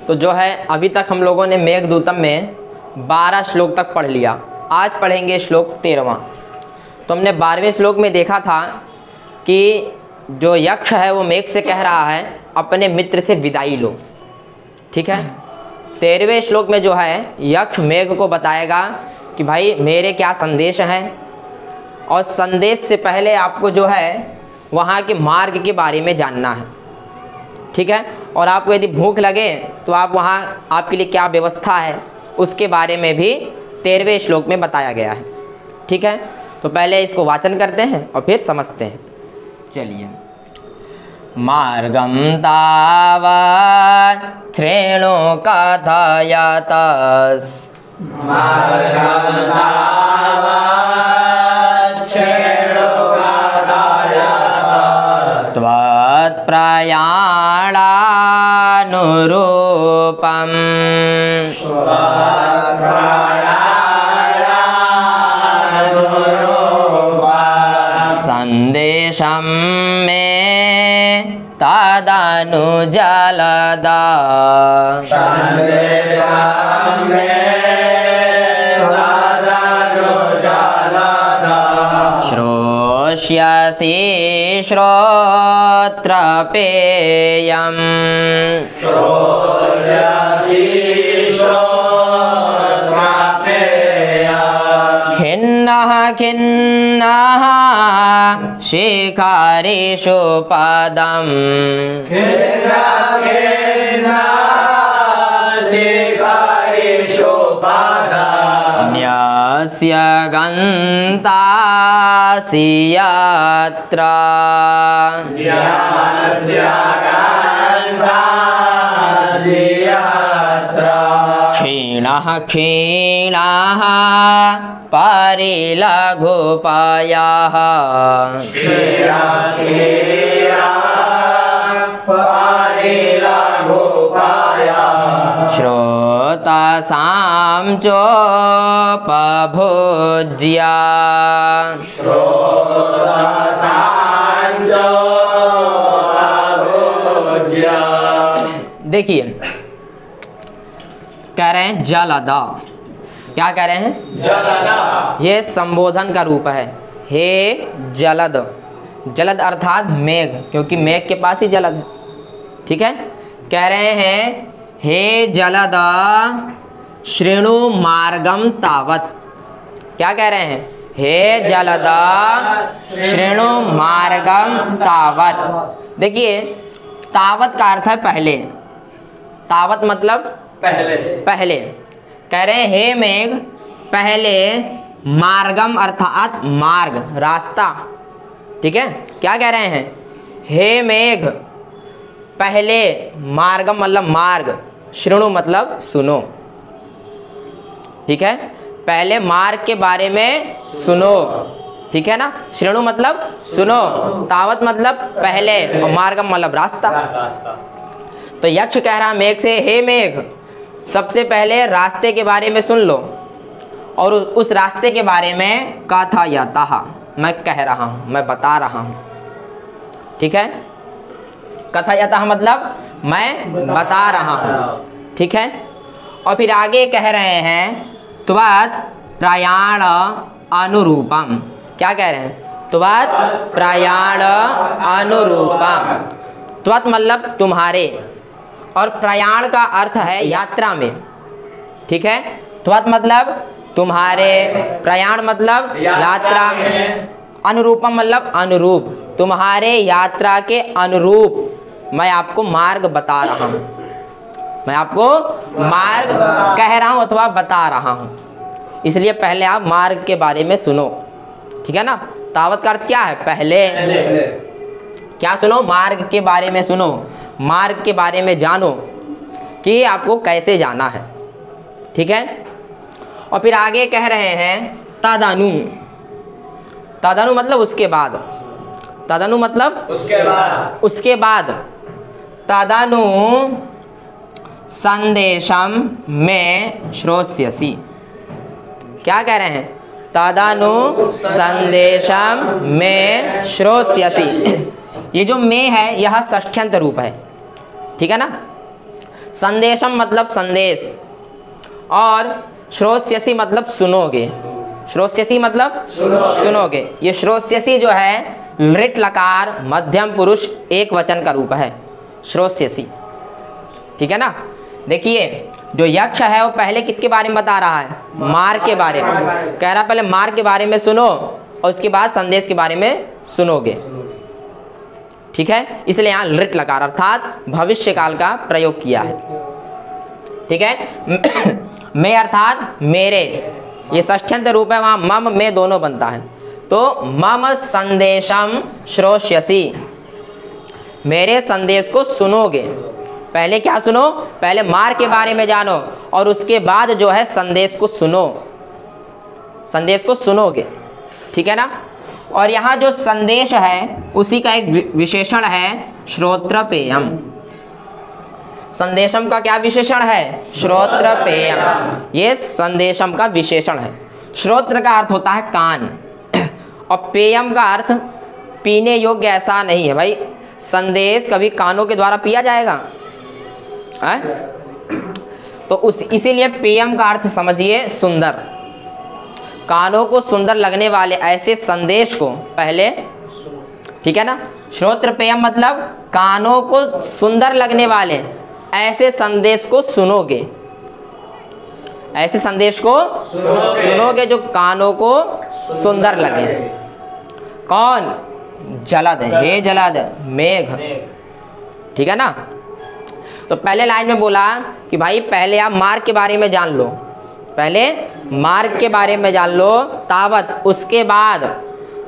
तो जो है अभी तक हम लोगों ने मेघदूतम में 12 श्लोक तक पढ़ लिया। आज पढ़ेंगे श्लोक 13वां। तो हमने 12वें श्लोक में देखा था कि जो यक्ष है वो मेघ से कह रहा है अपने मित्र से विदाई लो। ठीक है। 13वें श्लोक में जो है यक्ष मेघ को बताएगा कि भाई मेरे क्या संदेश हैं, और संदेश से पहले आपको जो है वहाँ के मार्ग के बारे में जानना है। ठीक है। और आपको यदि भूख लगे तो आप वहाँ आपके लिए क्या व्यवस्था है उसके बारे में भी 13वें श्लोक में बताया गया है। ठीक है। तो पहले इसको वाचन करते हैं और फिर समझते हैं। चलिए। मार्गम तावत् श्रेणु कथयतस् त्वत्प्रयाणानुरूपम् संदेशं मे तदनुजलदा श्रोष्यसि श्रोत्रपेयम् खिन्नः खिन्नः शिखरिषु पदम् न्यस्य गन्तासि यत्र क्षीणः क्षीणः परिलघुपयः श्रोतासां चोपभुज्य देखिए कह रहे हैं जलदा। क्या कह रहे हैं? जलदा। ये संबोधन का रूप है। हे जलद। जलद अर्थात मेघ, क्योंकि मेघ के पास ही जलद है। ठीक है। कह रहे हैं हे जलद श्रेणु मार्गम तावत। क्या कह रहे हैं? हे जलद श्रेणु मार्गम तावत। देखिए तावत का अर्थ है पहले। तावत मतलब पहले। पहले कह रहे हैं हे मेघ पहले मार्गम अर्थात मार्ग, रास्ता। ठीक है। क्या कह रहे हैं? हे मेघ पहले मार्गम मतलब मार्ग, श्रेणु मतलब सुनो। ठीक है। पहले मार्ग के बारे में सुनो। ठीक है ना। श्रेणु मतलब सुनो, तावत मतलब पहले, और मार्गम मतलब रास्ता। तो यक्ष कह रहा मेघ से हे मेघ सबसे पहले रास्ते के बारे में सुन लो, और उस रास्ते के बारे में कथयतः मैं कह रहा हूँ, मैं बता रहा हूँ। ठीक है। कथयतः मतलब मैं बता रहा हूँ। ठीक है। और फिर आगे कह रहे हैं त्वत् प्रयाण अनुरूपम। क्या कह रहे हैं? त्वत् प्रयाण अनुरूपम। त्वत् मतलब तुम्हारे, और प्रयाण का अर्थ है यात्रा में। ठीक है। त्वत् मतलब तुम्हारे, प्रयाण मतलब यात्रा, अनुरूपम मतलब अनुरूप, तुम्हारे यात्रा के अनुरूप मैं आपको मार्ग बता रहा हूँ। मैं आपको मार्ग कह रहा हूँ अथवा बता रहा हूँ, इसलिए पहले आप मार्ग के बारे में सुनो। ठीक है ना। तावत का अर्थ क्या है? पहले। क्या सुनो? मार्ग के बारे में सुनो, मार्ग के बारे में जानो कि आपको कैसे जाना है। ठीक है। और फिर आगे कह रहे हैं तदनु। तदनु मतलब उसके बाद। तदनु मतलब उसके बाद। उसके बाद तदनु संदेशम में श्रोष्यसि। क्या कह रहे हैं? तदनु संदेशम में श्रोष्यसि। ये जो में है यह षष्ठ्यंत रूप है। ठीक है ना। संदेशम मतलब संदेश, और श्रोष्यसि मतलब सुनोगे। श्रोष्यसि मतलब सुनोगे। ये श्रोष्यसि जो है लृट लकार मध्यम पुरुष एक वचन का रूप है, श्रोष्यसि। ठीक है ना। देखिए जो यक्ष है वो पहले किसके बारे में बता रहा है? मार के बारे में। कह रहा पहले मार के बारे में सुनो और उसके बाद संदेश के बारे में सुनोगे। ठीक है, इसलिए यहाँ लृट लकार अर्थात भविष्य काल का प्रयोग किया है। ठीक है। मैं अर्थात मेरे, ये षष्ठ्यंत रूप है, वहां मम में दोनों बनता है। तो मम संदेशम श्रोष्यसि, मेरे संदेश को सुनोगे। पहले क्या सुनो? पहले मार के बारे में जानो और उसके बाद जो है संदेश को सुनो, संदेश को सुनोगे। ठीक है ना। और यहाँ जो संदेश है उसी का एक विशेषण है श्रोत्रपेयम। संदेशम का क्या विशेषण है? श्रोत्रपेयम। ये संदेशम का विशेषण है। श्रोत्र का अर्थ होता है कान और पेयम का अर्थ पीने योग्य ऐसा नहीं है। भाई संदेश कभी कानों के द्वारा पिया जाएगा है? तो इसीलिए पेयम का अर्थ समझिए सुंदर, कानों को सुंदर लगने वाले ऐसे संदेश को पहले, ठीक है ना। श्रोत्र पेयम मतलब कानों को सुंदर लगने वाले ऐसे संदेश को सुनोगे, ऐसे संदेश को सुनोगे जो कानों को सुंदर लगे। कौन? जलद, हे जलद मेघ। ठीक है ना। तो पहले लाइन में बोला कि भाई पहले आप मार्ग के बारे में जान लो, पहले मार्ग के बारे में जान लो, तावत उसके बाद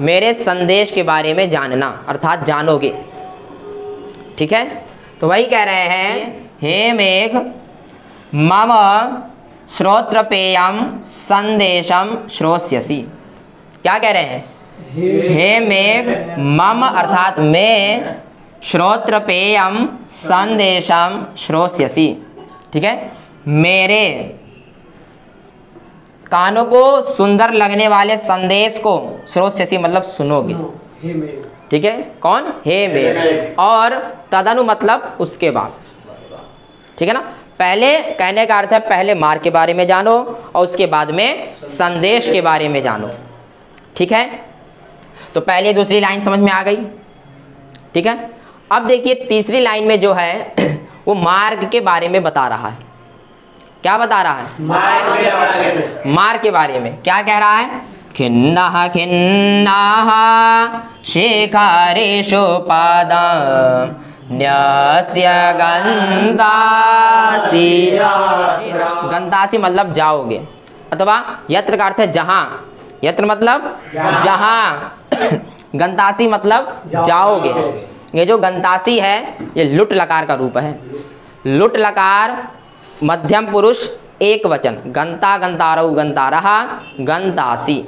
मेरे संदेश के बारे में जानना, अर्थात जानोगे। ठीक है। तो वही कह रहे हैं, हे मेघ मम श्रोत्रपेयम संदेशम श्रोष्यसि। क्या कह रहे हैं? हे मेघ मम अर्थात मैं श्रोत्रपेयम संदेशम श्रोष्यसि। ठीक है, मेरे कानों को सुंदर लगने वाले संदेश को श्रोष्यसि मतलब सुनोगे। ठीक है, कौन? हे मेघ। और तदनु मतलब उसके बाद। ठीक है ना। पहले कहने का अर्थ है पहले मार्ग के बारे में जानो और उसके बाद में संदेश के बारे में जानो। ठीक है। तो पहले दूसरी लाइन समझ में आ गई। ठीक है। अब देखिए तीसरी लाइन में जो है वो मार्ग के बारे में बता रहा है। क्या बता रहा है? मार्ग के बारे में। क्या कह रहा है? खिन्नाः खिन्नाः शिखरेषु पादं न्यस्य गन्तासि। गन्तासि मतलब जाओगे, अथवा यत्र का अर्थ है जहां। यत्र मतलब जहां, गन्तासि मतलब जाओगे। ये जो गन्तासि है ये लुट लकार का रूप है। लुट लकार मध्यम पुरुष एक वचन, गंता गंतारऊ गंतारः गंतासि।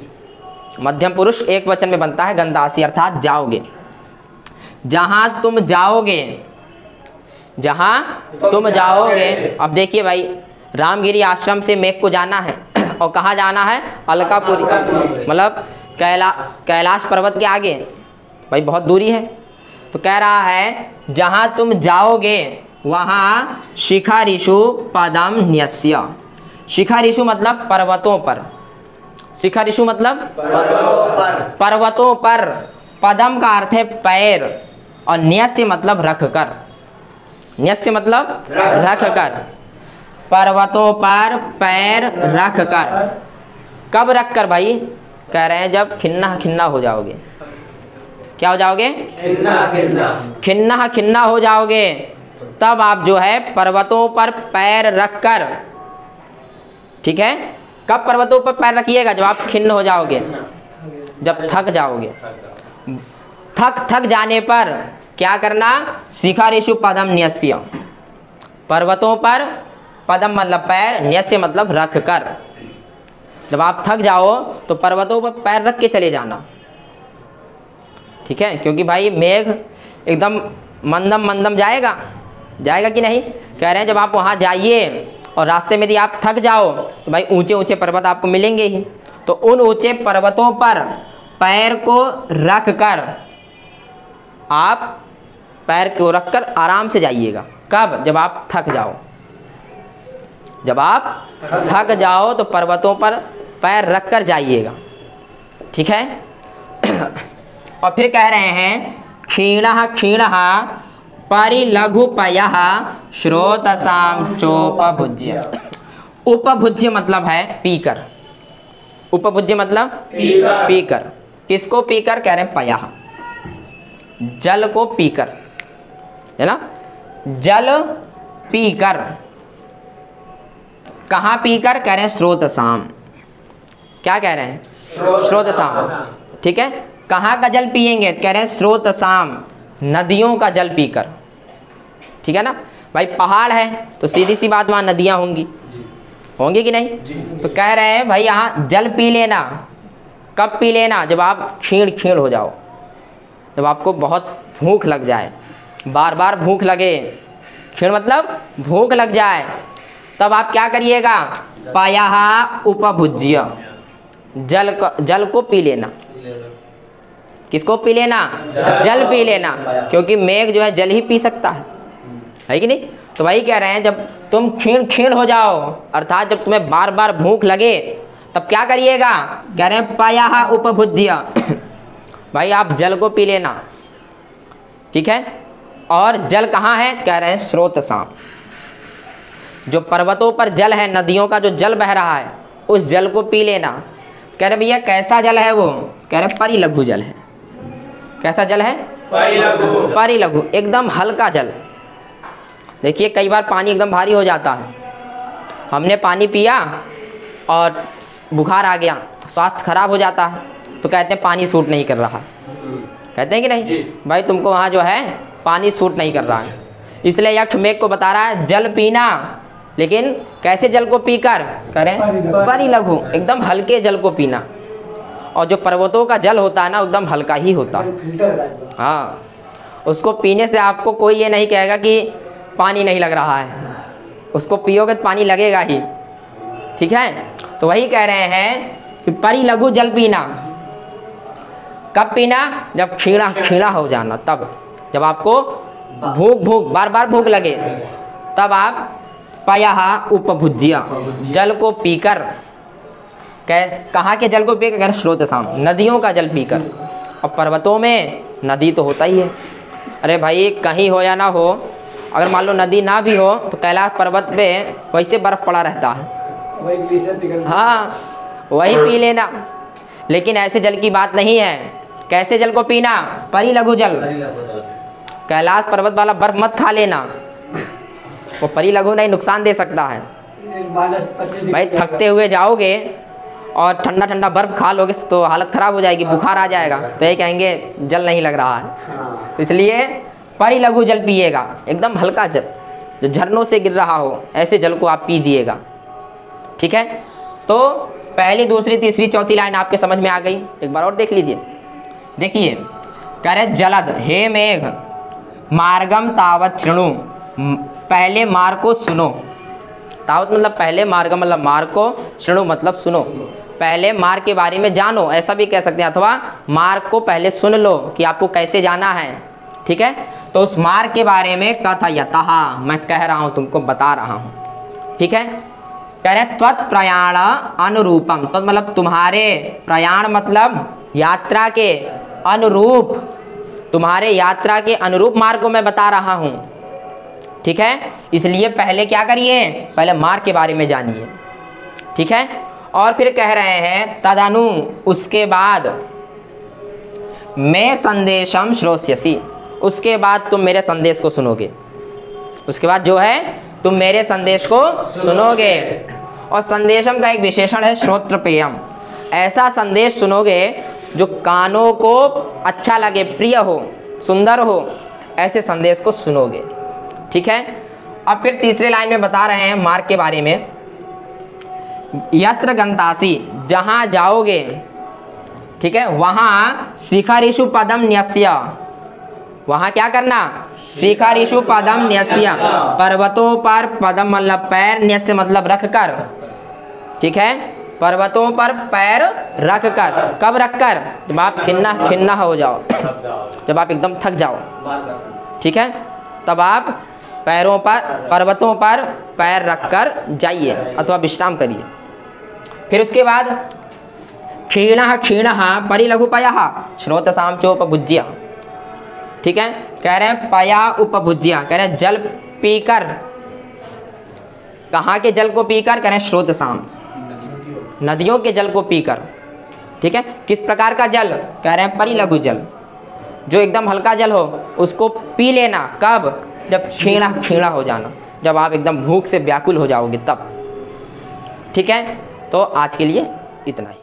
मध्यम पुरुष एक वचन में बनता है गंतासि, अर्थात जाओगे। जहां तुम जाओगे, जहां तुम जाओगे। अब देखिए भाई, रामगिरी आश्रम से मेघ को जाना है और कहाँ जाना है? अलकापुरी, मतलब कैलाश पर्वत के आगे। भाई बहुत दूरी है। तो कह रहा है जहां तुम जाओगे वहां शिखरिषु पदम न्यस्य। शिखरिषु मतलब पर्वतों पर। शिखरिषु मतलब पर्वतों पर। पदम का अर्थ है पैर और न्यस्य मतलब रख कर। न्यस्य मतलब रख कर। पर्वतों पर पैर रख कर। कब रख कर भाई? कह रहे हैं जब खिन्ना खिन्ना हो जाओगे। क्या हो जाओगे? खिन्ना खिन्ना हो जाओगे, तब आप जो है पर्वतों पर पैर रखकर। ठीक है। कब पर्वतों पर पैर रखिएगा? जब आप खिन्न हो जाओगे, जब थक जाओगे। थक जाने पर क्या करना? शिखरिषु पदम न्यस्य। पर्वतों पर, पदम मतलब पैर, न्यस्य मतलब रख कर। जब आप थक जाओ तो पर्वतों पर पैर रख के चले जाना। ठीक है, क्योंकि भाई मेघ एकदम मंदम मंदम जाएगा, जाएगा कि नहीं? कह रहे हैं जब आप वहाँ जाइए और रास्ते में यदि आप थक जाओ तो भाई ऊंचे ऊंचे पर्वत आपको मिलेंगे ही। तो उन ऊंचे पर्वतों पर पैर को रख कर, आप पैर को रख कर आराम से जाइएगा। कब? जब आप थक जाओ। जब आप थक जाओ तो पर्वतों पर पैर रख कर जाइएगा, ठीक है। और फिर कह रहे हैं क्षीणः क्षीणः परिलघुपयः श्रोतसाम चोपभुज्य। उपभुज्य मतलब है पीकर, उपभुज्य मतलब पीकर। किसको पीकर? कह रहे हैं पयः, जल को पीकर, है ना, जल पीकर। कहाँ पीकर? कह रहे हैं श्रोतसाम। क्या कह रहे हैं? श्रोतसाम, ठीक है। कहाँ का जल पिएंगे? कह रहे हैं श्रोतसाम, नदियों का जल पीकर, ठीक है ना। भाई पहाड़ है तो सीधी सी बात वहाँ नदियाँ होंगी, होंगी कि नहीं? तो कह रहे हैं भाई यहाँ जल पी लेना। कब पी लेना? जब आप क्षीण क्षीण हो जाओ, जब आपको बहुत भूख लग जाए, बार बार भूख लगे, क्षीण मतलब भूख लग जाए, तब आप क्या करिएगा? पयः उपभुज्य, जल को पी लेना। किसको पी लेना? जल पी लेना, क्योंकि मेघ जो है जल ही पी सकता है कि नहीं? तो वही कह रहे हैं जब तुम क्षीण क्षीण हो जाओ, अर्थात जब तुम्हें बार बार भूख लगे, तब क्या करिएगा? कह रहे हैं पयः उपभुज्य, भाई आप जल को पी लेना, ठीक है। और जल कहाँ है? कह रहे हैं श्रोतसाम, जो पर्वतों पर जल है, नदियों का जो जल बह रहा है, उस जल को पी लेना। कह रहे भैया कैसा जल है वो? कह रहे परिलघु जल है। कैसा जल है? परिलघु, एकदम हल्का जल। देखिए कई बार पानी एकदम भारी हो जाता है, हमने पानी पिया और बुखार आ गया, स्वास्थ्य खराब हो जाता है, तो कहते हैं पानी सूट नहीं कर रहा, कहते हैं कि नहीं? भाई तुमको वहाँ जो है पानी सूट नहीं कर रहा है, इसलिए यक्ष मेघ को बता रहा है जल पीना, लेकिन कैसे जल को पीकर? करें परिलघु, एकदम हल्के जल को पीना। और जो पर्वतों का जल होता है ना, एकदम हल्का ही होता है। हाँ, उसको पीने से आपको कोई ये नहीं कहेगा कि पानी नहीं लग रहा है, उसको पियोगे तो पानी लगेगा ही, ठीक है। तो वही कह रहे हैं कि परिलघु जल पीना। कब पीना? जब क्षीणा क्षीणा हो जाना, तब जब आपको भूख बार बार भूख लगे, तब आप पयः उपभुज्य, जल को पीकर। कहाँ के जल को पीकर? श्रोतसाम, नदियों का जल पीकर। और पर्वतों में नदी तो होता ही है। अरे भाई कहीं हो या ना हो, अगर मान लो नदी ना भी हो तो कैलाश पर्वत पे वैसे बर्फ पड़ा रहता है, हाँ वही पी लेना। लेकिन ऐसे जल की बात नहीं है। कैसे जल को पीना? परिलघु जल। कैलाश पर्वत वाला बर्फ मत खा लेना, वो परिलघु नहीं, नुकसान दे सकता है। भाई थकते हुए जाओगे और ठंडा ठंडा बर्फ खा लोगे तो हालत खराब हो जाएगी, बुखार आ जाएगा, तो ये कहेंगे जल नहीं लग रहा है। इसलिए परिलघु जल पिएगा, एकदम हल्का जल जो झरनों से गिर रहा हो, ऐसे जल को आप पीजिएगा, ठीक है। तो पहली, दूसरी, तीसरी, चौथी लाइन आपके समझ में आ गई। एक बार और देख लीजिए। देखिए कह रहे जलद हे मेघ मार्गम तावत शृणु, पहले मार्ग को सुनो। तावत मतलब पहले, मार्गम मतलब मार्ग को, शृणु मतलब सुनो, पहले मार्ग के बारे में जानो, ऐसा भी कह सकते हैं, अथवा मार्ग को पहले सुन लो कि आपको कैसे जाना है, ठीक है। तो उस मार्ग के बारे में कथयतः, मैं कह रहा हूँ, तुमको बता रहा हूँ, ठीक है। कह रहे त्वत् प्रयाण अनुरूपम, तो मतलब तुम्हारे, प्रयाण मतलब यात्रा के अनुरूप, तुम्हारे यात्रा के अनुरूप मार्ग को मैं बता रहा हूँ, ठीक है। इसलिए पहले क्या करिए? पहले मार्ग के बारे में जानिए, ठीक है। और फिर कह रहे हैं तदनु, उसके बाद, मैं संदेशम श्रोष्यसि, उसके बाद तुम मेरे संदेश को सुनोगे। उसके बाद जो है तुम मेरे संदेश को सुनोगे। और संदेशम का एक विशेषण है श्रोत्रपेयम, ऐसा संदेश सुनोगे जो कानों को अच्छा लगे, प्रिय हो, सुंदर हो, ऐसे संदेश को सुनोगे, ठीक है। अब फिर तीसरे लाइन में बता रहे हैं मार्ग के बारे में। यत्र गंतासी, जहां जाओगे, ठीक है, वहां शिखरिषु पदम न्यस्य, वहां क्या करना? शिखरिषु पदम न्यस्य, पर्वतों पर, पदम मतलब पैर, न्यस्य मतलब रख कर, ठीक है, पर्वतों पर पैर रख कर। कब रख कर? जब आप खिन्ना हो जाओ, जब आप एकदम थक जाओ, ठीक है, तब आप पैरों पर, पर्वतों पर पैर रखकर जाइए अथवा विश्राम करिए। फिर उसके बाद क्षीणः क्षीणः परिलघुपयः श्रोतसाम चोपभुज्य। ठीक है, कह रहे हैं पया उपभुज्य, कह रहे हैं जल पीकर, कहाँ के जल को पीकर, कह रहे हैं श्रोतसाम, नदियों के जल को पीकर। ठीक है, किस प्रकार का जल, कह रहे हैं परिलघु जल, जो एकदम हल्का जल हो उसको पी लेना। कब, जब क्षीणा क्षीणा हो जाना, जब आप एकदम भूख से व्याकुल हो जाओगे तब। ठीक है, तो आज के लिए इतना ही।